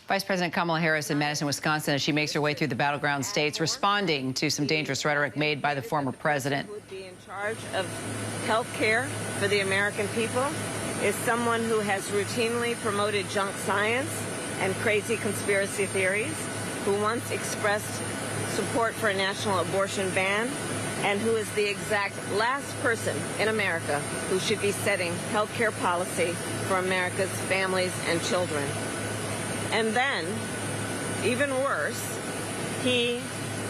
Vice President Kamala Harris in Madison, Wisconsin, as she makes her way through the battleground states, responding to some dangerous rhetoric made by the former president. Who would be in charge of health care for the American people is someone who has routinely promoted junk science and crazy conspiracy theories, who once expressed support for a national abortion ban, and who is the exact last person in America who should be setting health care policy for America's families and children. And then, even worse, he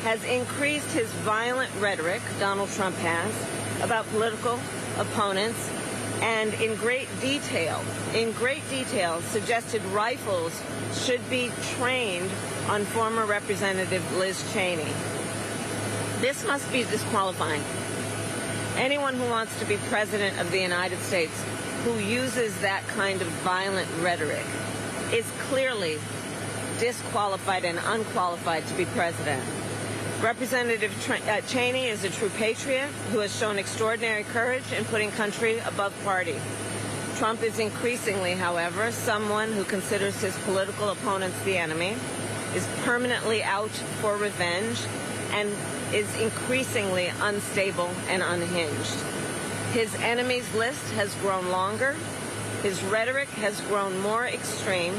has increased his violent rhetoric, Donald Trump has, about political opponents, and in great detail, suggested rifles should be trained on former Representative Liz Cheney. This must be disqualifying. Anyone who wants to be president of the United States who uses that kind of violent rhetoric is clearly disqualified and unqualified to be president. Representative Cheney is a true patriot who has shown extraordinary courage in putting country above party. Trump is increasingly, however, someone who considers his political opponents the enemy, is permanently out for revenge, and is increasingly unstable and unhinged. His enemies list has grown longer, his rhetoric has grown more extreme,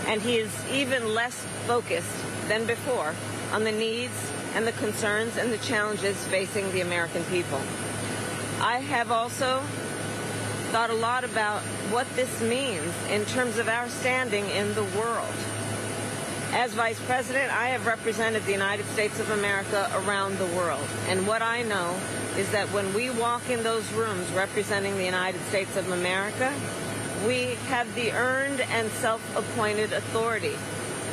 and he is even less focused than before on the needs and the concerns and the challenges facing the American people. I have also thought a lot about what this means in terms of our standing in the world. As Vice President, I have represented the United States of America around the world. And what I know is that when we walk in those rooms representing the United States of America, we have the earned and self-appointed authority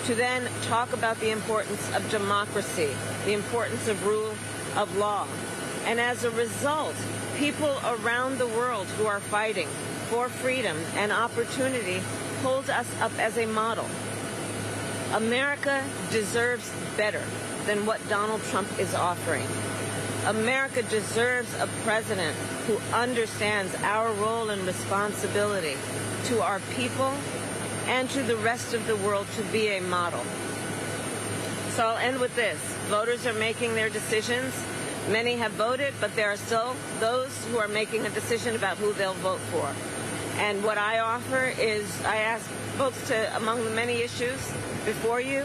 to then talk about the importance of democracy, the importance of rule of law. And as a result, people around the world who are fighting for freedom and opportunity hold us up as a model. America deserves better than what Donald Trump is offering. America deserves a president who understands our role and responsibility to our people and to the rest of the world to be a model. So I'll end with this. Voters are making their decisions. Many have voted, but there are still those who are making a decision about who they'll vote for. And what I offer is I ask folks to, among the many issues before you,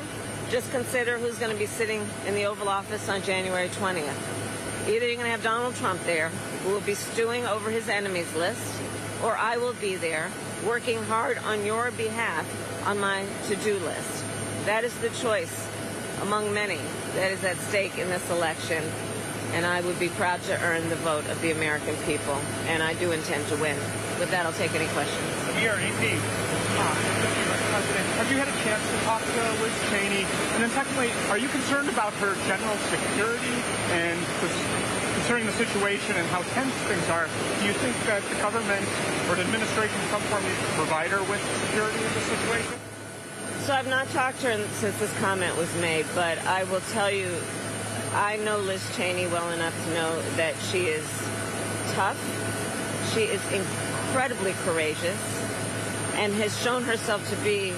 just consider who's going to be sitting in the Oval Office on January 20th. Either you're going to have Donald Trump there, who will be stewing over his enemies list, or I will be there working hard on your behalf on my to-do list. That is the choice among many that is at stake in this election, and I would be proud to earn the vote of the American people, and I do intend to win. With that, I'll take any questions. Here, AP. President, have you had a chance to talk to Liz Cheney? And then secondly, are you concerned about her general security? And concerning the situation and how tense things are, do you think that the government or the administration some form needs to provide her with security in this situation? So I've not talked to her since this comment was made, but I will tell you, I know Liz Cheney well enough to know that she is tough. She is incredibly courageous and has shown herself to be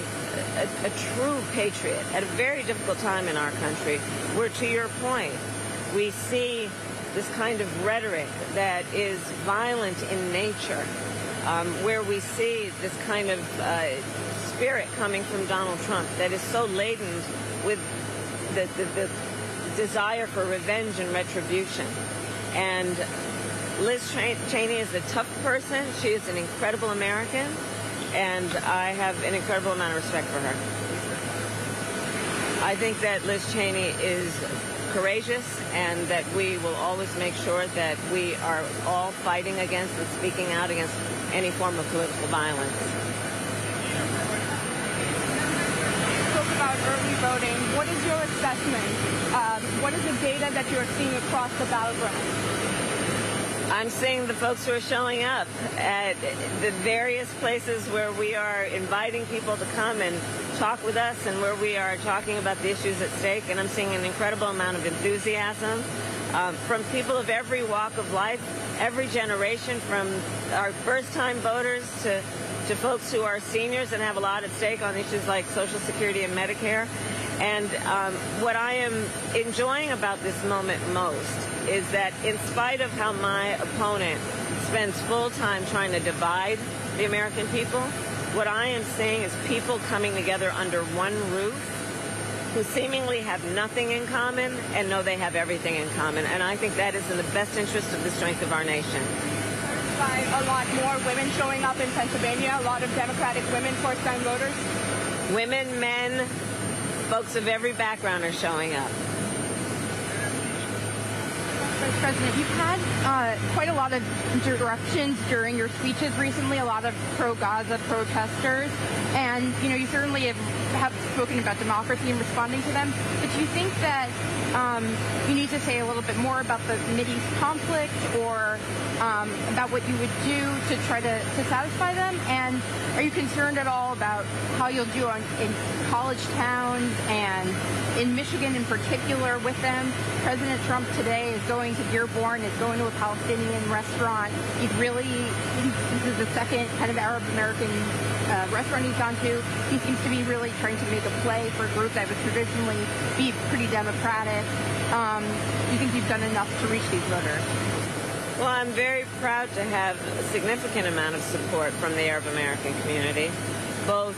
a true patriot at a very difficult time in our country, where, to your point, we see this kind of rhetoric that is violent in nature, where we see this kind of spirit coming from Donald Trump that is so laden with the desire for revenge and retribution. And Liz Cheney is a tough person. She is an incredible American, and I have an incredible amount of respect for her. I think that Liz Cheney is courageous, and that we will always make sure that we are all fighting against and speaking out against any form of political violence. You spoke about early voting. What is your assessment? What is the data that you're seeing across the battleground? I'm seeing the folks who are showing up at the various places where we are inviting people to come and talk with us, and where we are talking about the issues at stake. And I'm seeing an incredible amount of enthusiasm from people of every walk of life, every generation, from our first-time voters to to folks who are seniors and have a lot at stake on issues like Social Security and Medicare. And what I am enjoying about this moment most is that in spite of how my opponent spends full time trying to divide the American people, what I am seeing is people coming together under one roof who seemingly have nothing in common and know they have everything in common. And I think that is in the best interest of the strength of our nation. By a lot more women showing up in Pennsylvania, a lot of Democratic women, first-time voters? Women, men, folks of every background are showing up. Vice President, you've had quite a lot of interruptions during your speeches recently, a lot of pro-Gaza protesters, and you certainly have spoken about democracy and responding to them, but do you think that you need to say a little bit more about the Mideast conflict or about what you would do to try to satisfy them? And are you concerned at all about how you'll do in college towns and in Michigan in particular with them? President Trump today is going to Dearborn, is going to a Palestinian restaurant. This is the second kind of Arab American restaurant he's gone to. He seems to be really trying to make a play for a group that would traditionally be pretty Democratic. Do you think you've done enough to reach these voters? Well, I'm very proud to have a significant amount of support from the Arab American community, both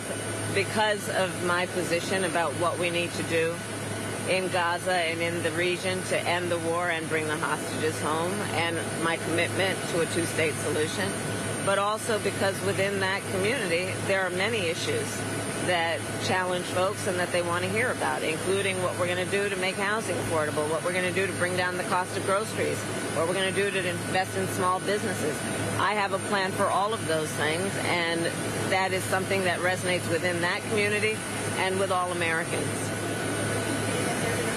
because of my position about what we need to do in Gaza and in the region to end the war and bring the hostages home, and my commitment to a two-state solution, but also because within that community there are many issues that challenge folks and that they want to hear about, including what we're going to do to make housing affordable, what we're going to do to bring down the cost of groceries, what we're going to do to invest in small businesses. I have a plan for all of those things, and that is something that resonates within that community and with all Americans.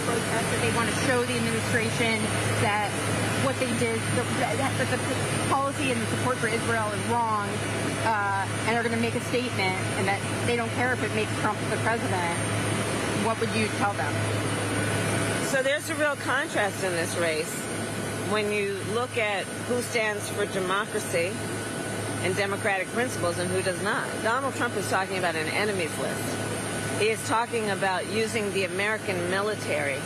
That they want to show the administration that what they did, that the policy and the support for Israel is wrong, and are going to make a statement, and that they don't care if it makes Trump the president. What would you tell them? So there's a real contrast in this race when you look at who stands for democracy and democratic principles and who does not. Donald Trump is talking about an enemies list. He is talking about using the American military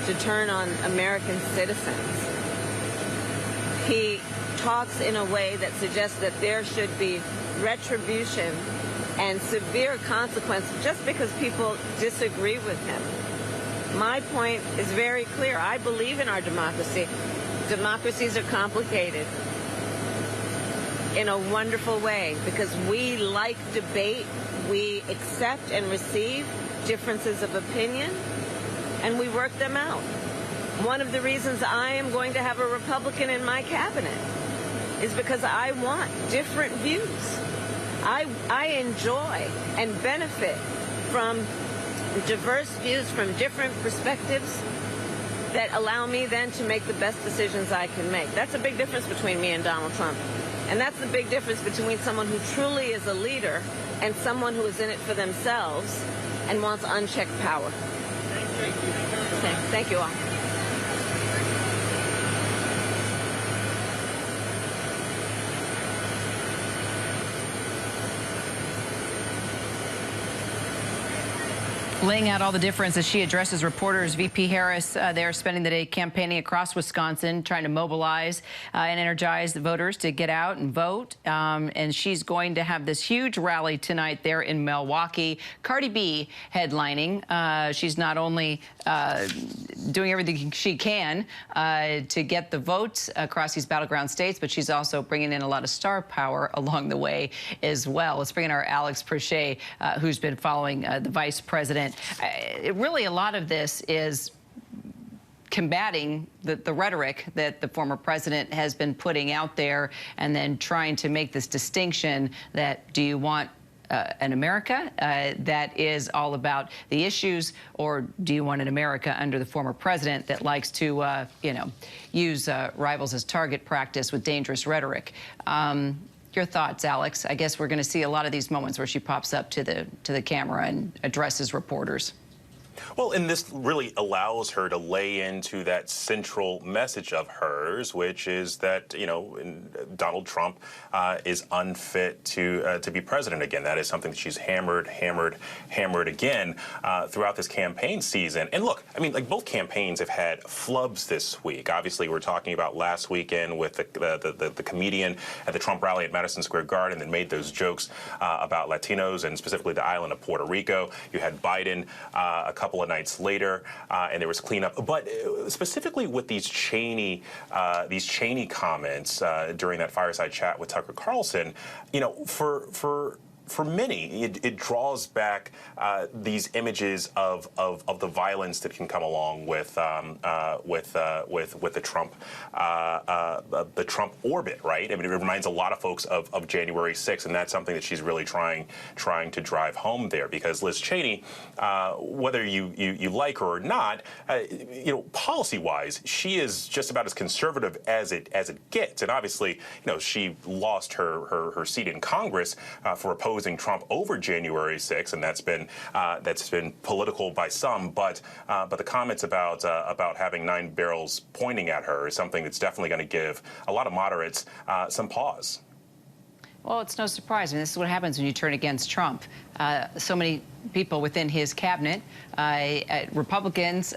to turn on American citizens. He talks in a way that suggests that there should be retribution and severe consequences just because people disagree with him. My point is very clear. I believe in our democracy. Democracies are complicated in a wonderful way because we like debate. We accept and receive differences of opinion, and we work them out. One of the reasons I am going to have a Republican in my cabinet is because I want different views. I enjoy and benefit from diverse views from different perspectives that allow me then to make the best decisions I can make. That's a big difference between me and Donald Trump. And that's the big difference between someone who truly is a leader and someone who is in it for themselves and wants unchecked power. Thank you all. Laying out all the difference as she addresses reporters, VP Harris there spending the day campaigning across Wisconsin, trying to mobilize and energize the voters to get out and vote. And she's going to have this huge rally tonight there in Milwaukee. Cardi B headlining. She's not only doing everything she can to get the votes across these battleground states, but she's also bringing in a lot of star power along the way as well. Let's bring in our Alex Prochet, who's been following the vice president. Really, a lot of this is combating the rhetoric that the former president has been putting out there and then trying to make this distinction that do you want an America that is all about the issues, or do you want an America under the former president that likes to, use rivals as target practice with dangerous rhetoric? Your thoughts, Alex? I guess we're going to see a lot of these moments where she pops up to the camera and addresses reporters. Well, and this really allows her to lay into that central message of hers, which is that, Donald Trump is unfit to be president again. That is something that she's hammered again throughout this campaign season. And look, I mean, like, both campaigns have had flubs this week. Obviously, we're talking about last weekend with the comedian at the Trump rally at Madison Square Garden that made those jokes about Latinos and specifically the island of Puerto Rico. You had Biden a couple of nights later, and there was cleanup. But specifically with these Cheney comments during that fireside chat with Tucker Carlson, for many, it draws back these images of the violence that can come along with the Trump orbit, right? I mean, it reminds a lot of folks of January 6th, and that's something that she's really trying to drive home there, because Liz Cheney, whether you like her or not, policy-wise, she is just about as conservative as it gets, and obviously, she lost her seat in Congress for opposing Trump over January 6th, and that's been political by some. But the comments about having 9 barrels pointing at her is something that's definitely going to give a lot of moderates some pause. Well, it's no surprise. I mean, this is what happens when you turn against Trump. So many people within his cabinet, Republicans,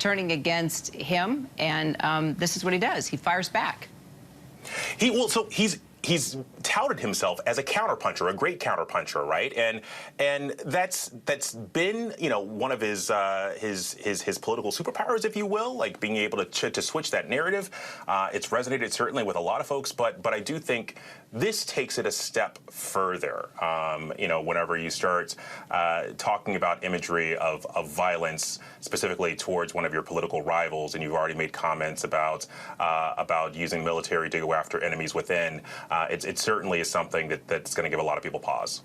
turning against him, and this is what he does. He fires back. He's touted himself as a counterpuncher, a great counterpuncher, right? And that's been one of his political superpowers, if you will, like being able to switch that narrative. It's resonated certainly with a lot of folks, but I do think this takes it a step further. Whenever you start talking about imagery of violence, specifically towards one of your political rivals, and you've already made comments about using military to go after enemies within. It certainly is something that's going to give a lot of people pause.